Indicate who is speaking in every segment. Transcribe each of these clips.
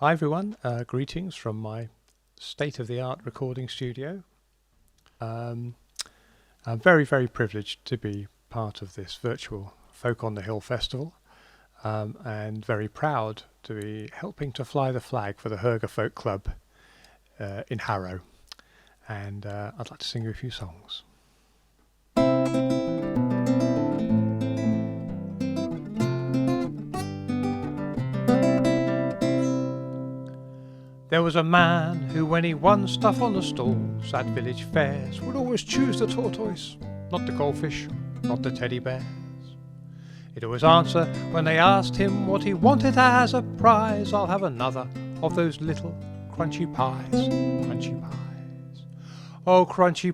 Speaker 1: Hi everyone, greetings from my state-of-the-art recording studio. I'm very, very privileged to be part of this virtual Folk on the Hill festival and very proud to be helping to fly the flag for the Herger Folk Club in Harrow. And I'd like to sing you a few songs. There was a man who, when he won stuff on the stalls at village fairs, would always choose the tortoise, not the goldfish, not the teddy bears. He'd always answer when they asked him what he wanted as a prize, "I'll have another of those little crunchy pies, crunchy pies." Oh, crunchy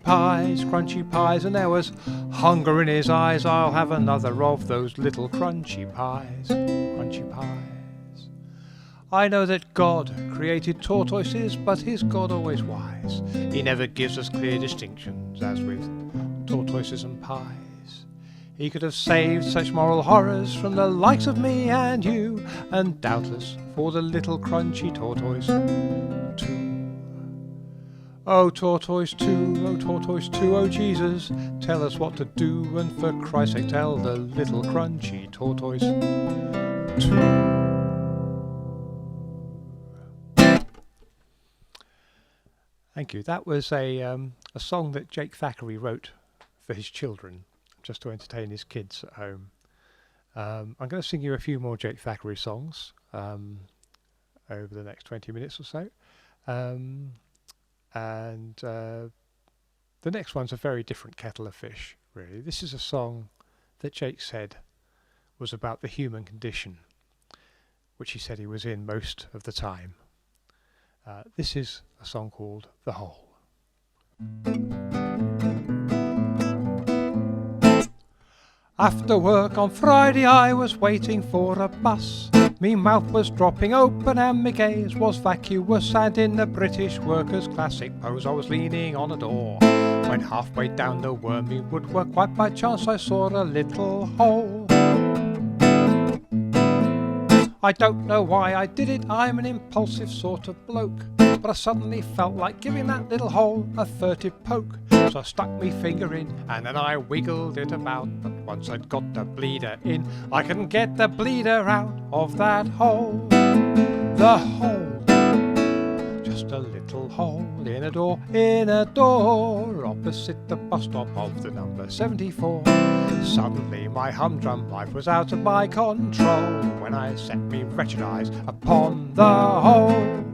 Speaker 1: pies, and there was hunger in his eyes. "I'll have another of those little crunchy pies, crunchy pies." I know that God created tortoises, but is God always wise? He never gives us clear distinctions, as with tortoises and pies. He could have saved such moral horrors from the likes of me and you, and doubtless for the little crunchy tortoise too. Oh, tortoise too, oh Jesus, tell us what to do, and for Christ's sake tell the little crunchy tortoise too. Thank you. That was a song that Jake Thackeray wrote for his children, just to entertain his kids at home. I'm going to sing you a few more Jake Thackeray songs over the next 20 minutes or so. The next one's a very different kettle of fish, really. This is a song that Jake said was about the human condition, which he said he was in most of the time. This is a song called The Hole. After work on Friday I was waiting for a bus. Me mouth was dropping open and me gaze was vacuous, and in the British workers' classic pose I was leaning on a door. When halfway down the wormy woodwork, quite by chance I saw a little hole. I don't know why I did it, I'm an impulsive sort of bloke, but I suddenly felt like giving that little hole a furtive poke. So I stuck me finger in and then I wiggled it about, but once I'd got the bleeder in, I couldn't get the bleeder out of that hole. The hole, just a little hole in a door opposite the bus stop of the number 74. Suddenly my humdrum life was out of my control when I set me wretched eyes upon the hole.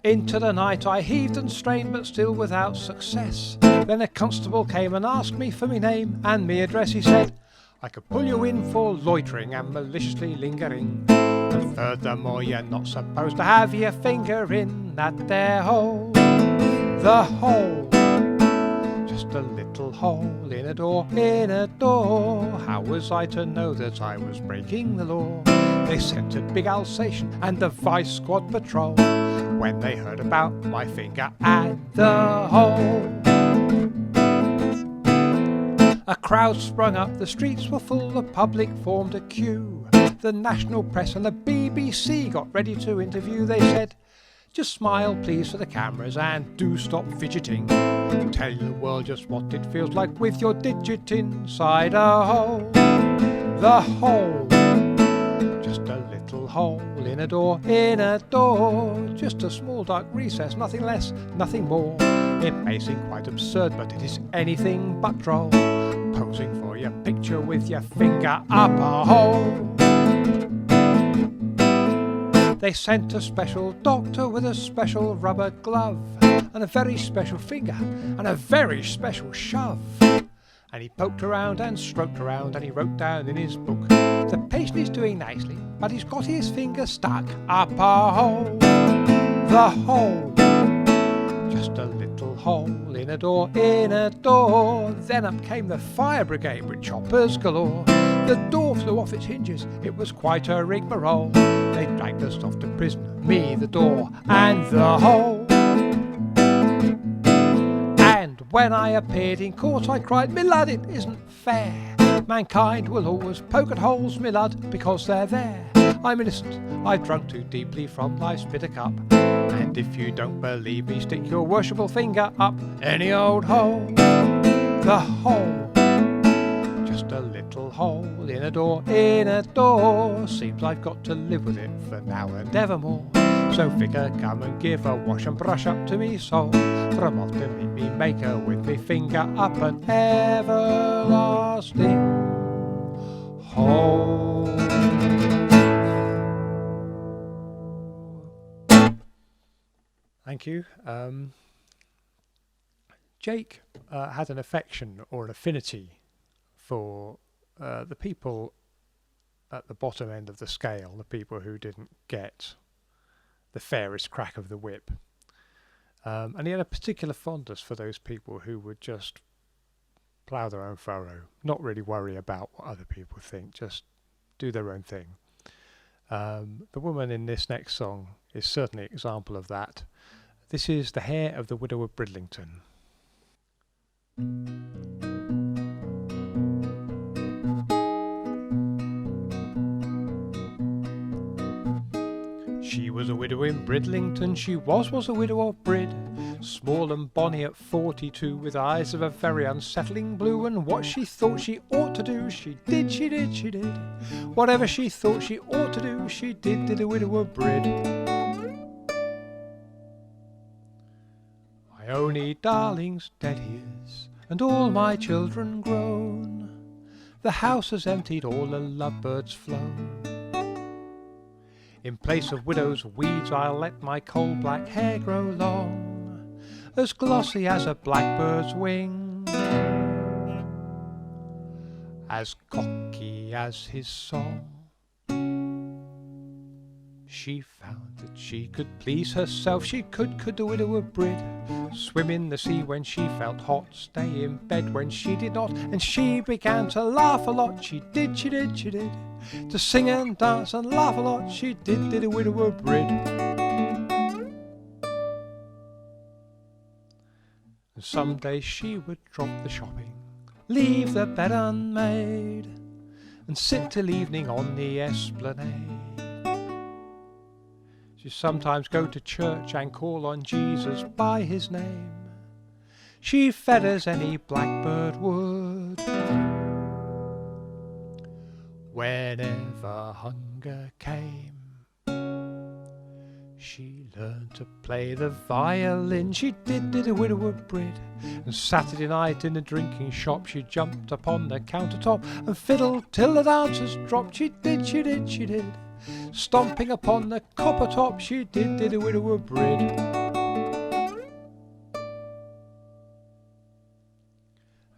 Speaker 1: Into the night I heaved and strained, but still without success. Then a constable came and asked me for me name and me address. He said, "I could pull you in for loitering and maliciously lingering, and furthermore you're not supposed to have your finger in that there hole." The hole, just a little hole in a door. How was I to know that I was breaking the law? They sent a big Alsatian and the vice squad patrol when they heard about my finger at the hole. A crowd sprung up, the streets were full, the public formed a queue. The national press and the BBC got ready to interview. They said, "Just smile please for the cameras and do stop fidgeting. Tell the world just what it feels like with your digit inside a hole." The hole, just a little hole in a door, just a small dark recess, nothing less, nothing more. It may seem quite absurd, but it is anything but droll, posing for your picture with your finger up a hole. They sent a special doctor with a special rubber glove and a very special finger and a very special shove. And he poked around and stroked around and he wrote down in his book, "The patient is doing nicely, but he's got his finger stuck up a hole." The hole, just a little hole in a door. Then up came the fire brigade with choppers galore. The door flew off its hinges, it was quite a rigmarole. They dragged us off to prison, me, the door, and the hole. And when I appeared in court I cried, "Me lad, it isn't fair. Mankind will always poke at holes, me lad, because they're there. I'm innocent, I've drunk too deeply from life's bitter cup. And if you don't believe me, stick your worshipful finger up any old hole. The hole, just a little hole in a door, seems I've got to live with it for now and evermore. So figure, come and give a wash and brush up to me soul, for I'm off to meet me maker with me finger up an everlasting hole. Thank you. Jake had an affection or an affinity for the people at the bottom end of the scale, the people who didn't get the fairest crack of the whip. And he had a particular fondness for those people who would just plough their own furrow, not really worry about what other people think, just do their own thing. The woman in this next song is certainly an example of that. This is The Hair of the Widow of Bridlington. She was a widow in Bridlington, she was a widow of Brid, small and bonny at 42, with eyes of a very unsettling blue, and what she thought she ought to do, she did. Whatever she thought she ought to do, she did the widow of Brid. My only darling's dead he is, and all my children grown, the house has emptied, all the lovebirds flown. In place of widow's weeds I'll let my coal-black hair grow long, as glossy as a blackbird's wing, as cocky as his song. She found that she could please herself, she could the widow of Brid, swim in the sea when she felt hot, stay in bed when she did not, and she began to laugh a lot, she did, to sing and dance and laugh a lot, she did the widow of Brid. And some days she would drop the shopping, leave the bed unmade, and sit till evening on the esplanade. She'd sometimes go to church and call on Jesus by his name. She fed as any blackbird would. Whenever hunger came, she learned to play the violin. She did a widow of Brid, and Saturday night in the drinking shop she jumped upon the countertop and fiddled till the dancers dropped. She did. Stomping upon the copper top, she did a widow of Brid.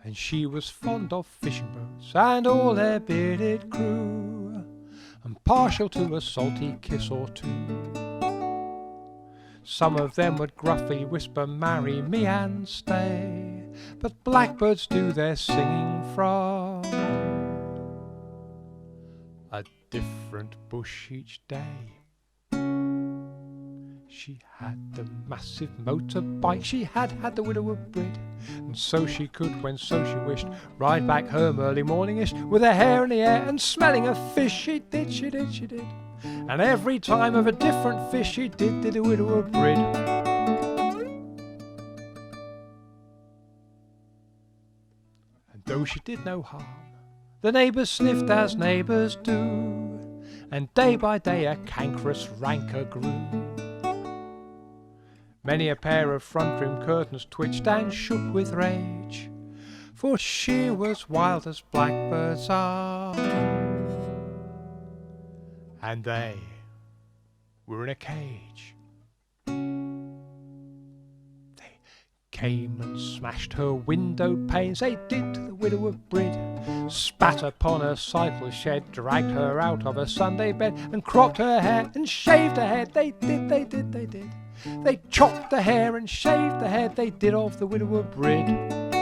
Speaker 1: And she was fond of fishing boats and all their bearded crew, and partial to a salty kiss or two. Some of them would gruffly whisper, marry me and stay, but blackbirds do their singing from a different bush each day. She had the massive motorbike, she had the widow of Brid, and so she could, when so she wished, ride back home early morningish with her hair in the air and smelling of fish. She did. And every time of a different fish, she did the widow of Brid. And though she did no harm, the neighbours sniffed as neighbours do, and day by day a cankerous rancour grew. Many a pair of front room curtains twitched and shook with rage, for she was wild as blackbirds are, and they were in a cage. They came and smashed her window panes, they did to the widow of Brid, spat upon her cycle shed, dragged her out of her Sunday bed, and cropped her hair and shaved her head. They did. They chopped the hair and shaved the head, they did of the widow of Brid. And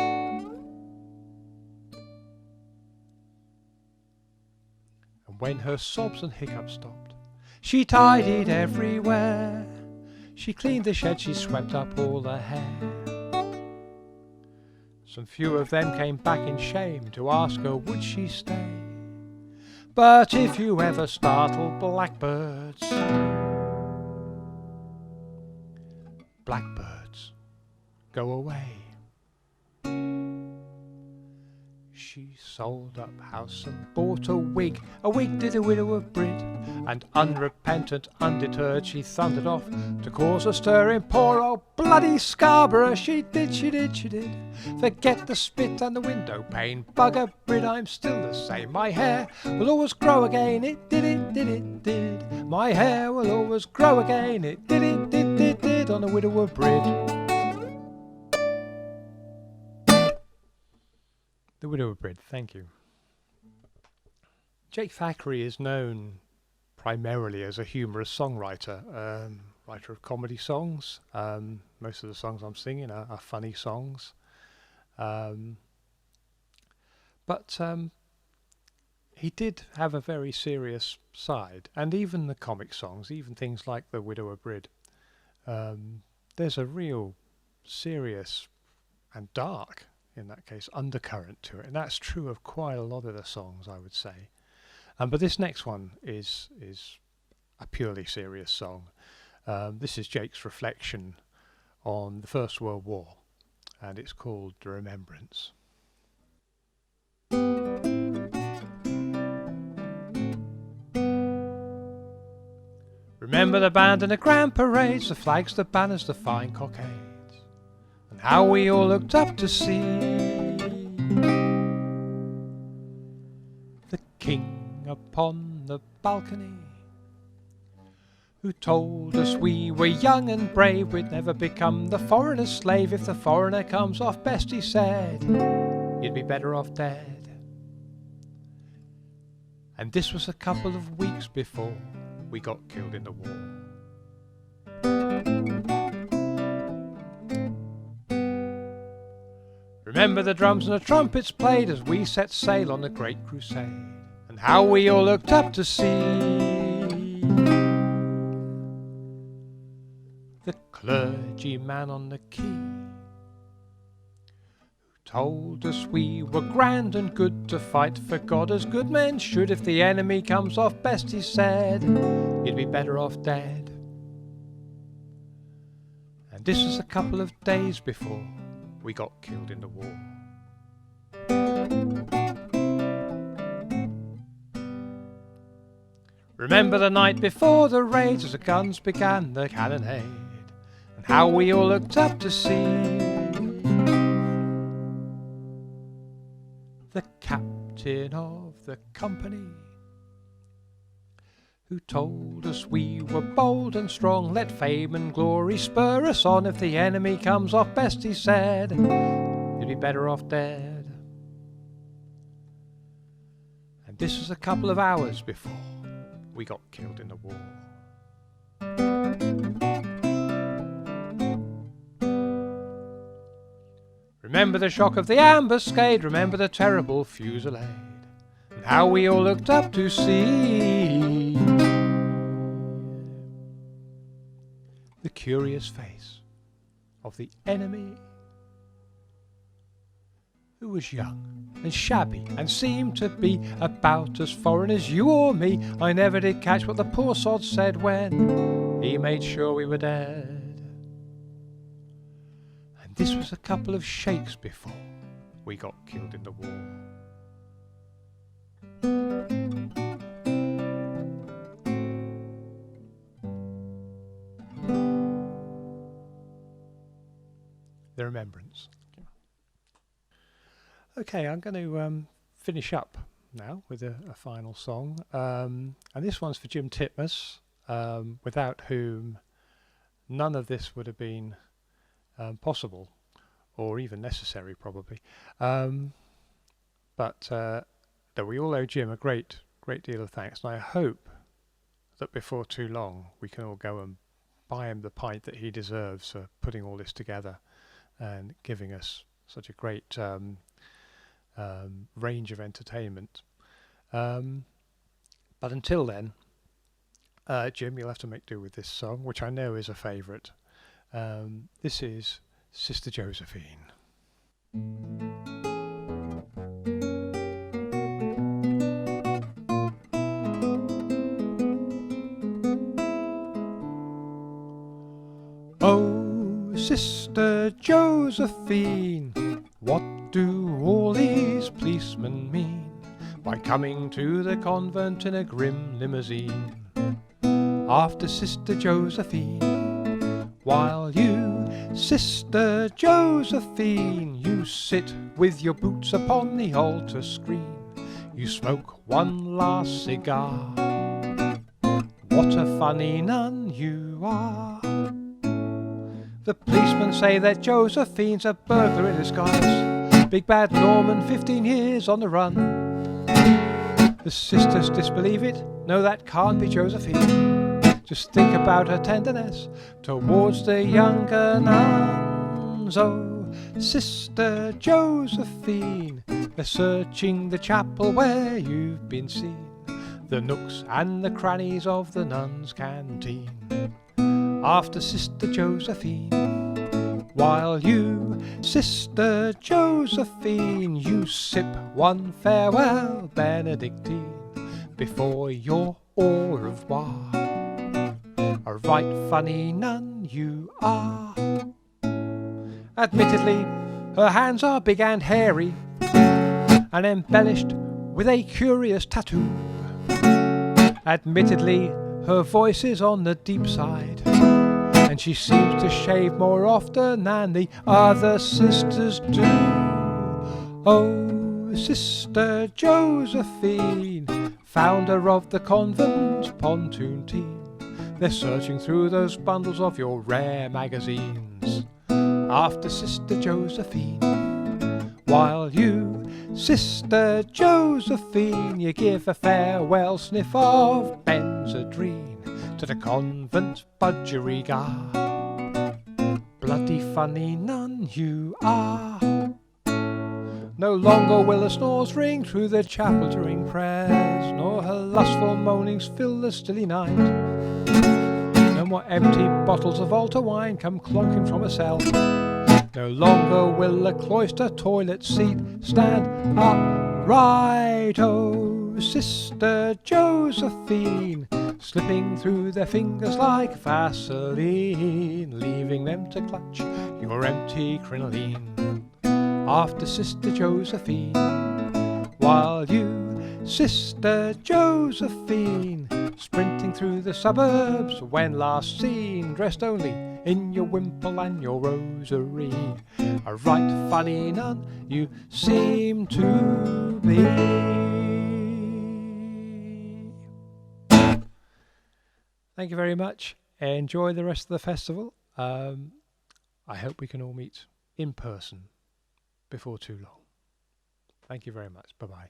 Speaker 1: when her sobs and hiccups stopped, she tidied everywhere. She cleaned the shed, she swept up all the hair. Some few of them came back in shame to ask her would she stay. But if you ever startle blackbirds, blackbirds, go away. She sold up house and bought a wig did a widow of Brid, and unrepentant, undeterred, she thundered off to cause a stir in poor old bloody Scarborough. She did. Forget the spit and the window pane, bugger Brid, I'm still the same. My hair will always grow again, it did. My hair will always grow again, it did on the widow of Brid. The Widow of Brid, thank you. Jake Thackeray is known primarily as a humorous songwriter, writer of comedy songs. Most of the songs I'm singing are funny songs. But he did have a very serious side, and even the comic songs, even things like The Widow of Brid, there's a real serious and dark, in that case, undercurrent to it, and that's true of quite a lot of the songs, I would say. But this next one is a purely serious song. This is Jake's reflection on the First World War, and it's called Remembrance. Remember the band and the grand parades, the flags, the banners, the fine cockades, and how we all looked up to see the king upon the balcony, who told us we were young and brave, we'd never become the foreigner's slave. If the foreigner comes off best, he said, you'd be better off dead. And this was a couple of weeks before we got killed in the war. Remember the drums and the trumpets played as we set sail on the great crusade, and how we all looked up to see the clergyman on the quay, who told us we were grand and good to fight for God as good men should. If the enemy comes off best, he said, you'd be better off dead. And this was a couple of days before we got killed in the war. Remember the night before the raids, as the guns began the cannonade, and how we all looked up to see the captain of the company, who told us we were bold and strong, let fame and glory spur us on. If the enemy comes off best, he said, you'd be better off dead. And this was a couple of hours before we got killed in the war. Remember the shock of the ambuscade, remember the terrible fusillade, and how we all looked up to see the curious face of the enemy, who was young and shabby and seemed to be about as foreign as you or me. I never did catch what the poor sod said when he made sure we were dead. And this was a couple of shakes before we got killed in the war. The Remembrance. Okay, I'm going to finish up now with a final song, and this one's for Jim Titmus, without whom none of this would have been possible, or even necessary probably. But we all owe Jim a great deal of thanks, and I hope that before too long we can all go and buy him the pint that he deserves for putting all this together and giving us such a great range of entertainment. But until then, Jim, you'll have to make do with this song, which I know is a favourite. This is Sister Josephine. Sister Josephine, what do all these policemen mean by coming to the convent in a grim limousine? After Sister Josephine, while you, Sister Josephine, you sit with your boots upon the altar screen, you smoke one last cigar. What a funny nun you are. The policemen say that Josephine's a burglar in disguise, big bad Norman, 15 years on the run. The sisters disbelieve it, no, that can't be Josephine. Just think about her tenderness towards the younger nuns. Oh, Sister Josephine, they're searching the chapel where you've been seen, the nooks and the crannies of the nuns' canteen. After Sister Josephine, while you, Sister Josephine, you sip one farewell Benedictine before your au revoir. A right funny nun you are. Admittedly, her hands are big and hairy, and embellished with a curious tattoo. Admittedly, her voice is on the deep side, and she seems to shave more often than the other sisters do. Oh, Sister Josephine, founder of the convent pontoon team, they're searching through those bundles of your rare magazines. After Sister Josephine, while you, Sister Josephine, you give a farewell sniff of Benzedrine to the convent budgerigar. Bloody funny nun you are. No longer will her snores ring through the chapel during prayers, nor her lustful moanings fill the stilly night. No more empty bottles of altar wine come clonking from a cell. No longer will the cloister toilet seat stand upright. Oh, Sister Josephine, slipping through their fingers like Vaseline, leaving them to clutch your empty crinoline. After Sister Josephine, while you, Sister Josephine, sprinting through the suburbs when last seen, dressed only in your wimple and your rosary, a right funny nun you seem to be. Thank you very much. Enjoy the rest of the festival. I hope we can all meet in person before too long. Thank you very much. Bye-bye.